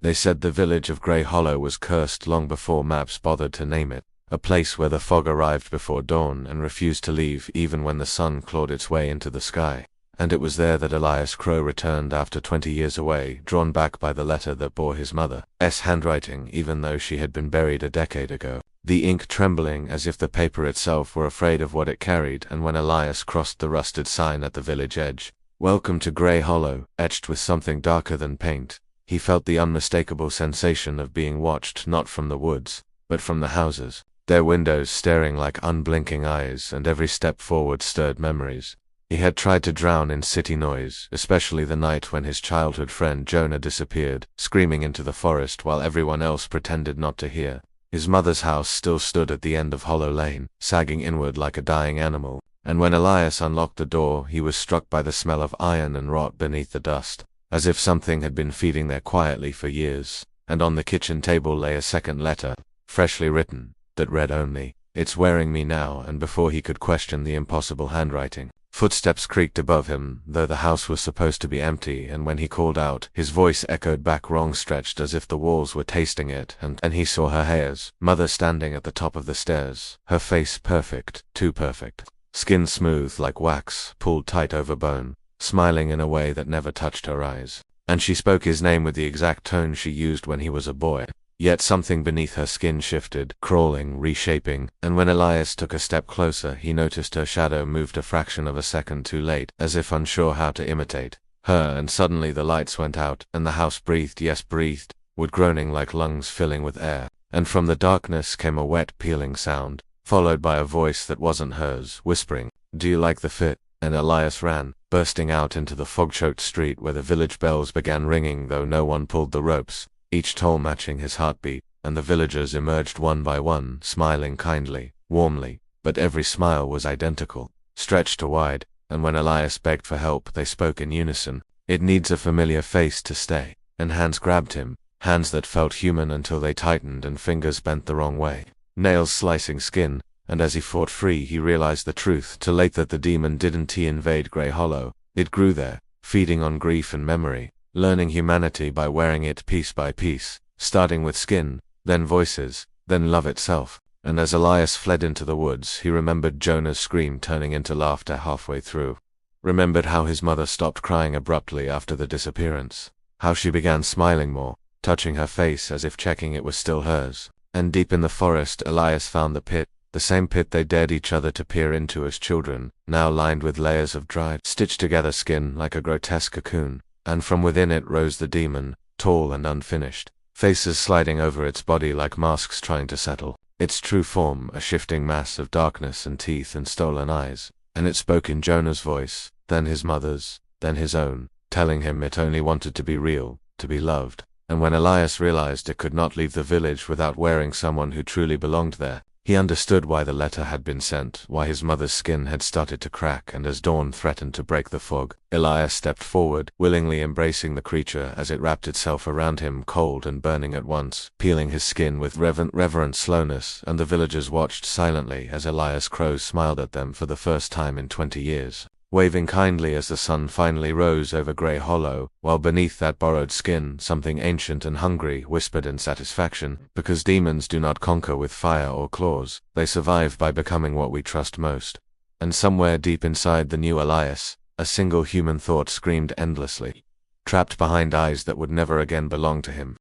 They said the village of Grey Hollow was cursed long before maps bothered to name it, a place where the fog arrived before dawn and refused to leave even when the sun clawed its way into the sky. And it was there that Elias Crow returned after 20 years away, drawn back by the letter that bore his mother's handwriting, even though she had been buried a decade ago, the ink trembling as if the paper itself were afraid of what it carried. And when Elias crossed the rusted sign at the village edge, "Welcome to Grey Hollow," etched with something darker than paint, he felt the unmistakable sensation of being watched not from the woods, but from the houses, their windows staring like unblinking eyes, and every step forward stirred memories. He had tried to drown in city noise, especially the night when his childhood friend Jonah disappeared, screaming into the forest while everyone else pretended not to hear. His mother's house still stood at the end of Hollow Lane, sagging inward like a dying animal, and when Elias unlocked the door, he was struck by the smell of iron and rot beneath the dust, as if something had been feeding there quietly for years. And on the kitchen table lay a second letter, freshly written, that read only, "It's wearing me now," and before he could question the impossible handwriting, footsteps creaked above him, though the house was supposed to be empty, and when he called out, his voice echoed back wrong-stretched as if the walls were tasting it, and he saw her mother standing at the top of the stairs, her face perfect, too perfect, skin smooth like wax, pulled tight over bone, smiling in a way that never touched her eyes. And she spoke his name with the exact tone she used when he was a boy. Yet something beneath her skin shifted, crawling, reshaping, and when Elias took a step closer, he noticed her shadow moved a fraction of a second too late, as if unsure how to imitate her, and suddenly the lights went out, and the house breathed, yes breathed, with groaning like lungs filling with air, and from the darkness came a wet, peeling sound, followed by a voice that wasn't hers, whispering, "Do you like the fit?" And Elias ran, bursting out into the fog-choked street where the village bells began ringing though no one pulled the ropes, each toll matching his heartbeat, and the villagers emerged one by one, smiling kindly, warmly, but every smile was identical, stretched wide, and when Elias begged for help they spoke in unison, "It needs a familiar face to stay," and hands grabbed him, hands that felt human until they tightened and fingers bent the wrong way, nails slicing skin, and as he fought free he realized the truth too late that the demon didn't invade Grey Hollow, it grew there, feeding on grief and memory, learning humanity by wearing it piece by piece, starting with skin, then voices, then love itself. And as Elias fled into the woods, he remembered Jonah's scream turning into laughter halfway through, remembered how his mother stopped crying abruptly after the disappearance, how she began smiling more, touching her face as if checking it was still hers. And deep in the forest Elias found the pit, the same pit they dared each other to peer into as children, now lined with layers of dried, stitched-together skin like a grotesque cocoon, and from within it rose the demon, tall and unfinished, faces sliding over its body like masks trying to settle, its true form a shifting mass of darkness and teeth and stolen eyes, and it spoke in Jonah's voice, then his mother's, then his own, telling him it only wanted to be real, to be loved. And when Elias realized it could not leave the village without wearing someone who truly belonged there, he understood why the letter had been sent, why his mother's skin had started to crack, and as dawn threatened to break the fog, Elias stepped forward, willingly embracing the creature as it wrapped itself around him, cold and burning at once, peeling his skin with reverent slowness, and the villagers watched silently as Elias Crow smiled at them for the first time in 20 years. Waving kindly as the sun finally rose over Grey Hollow, while beneath that borrowed skin something ancient and hungry whispered in satisfaction, because demons do not conquer with fire or claws, they survive by becoming what we trust most. And somewhere deep inside the new Elias, a single human thought screamed endlessly, trapped behind eyes that would never again belong to him.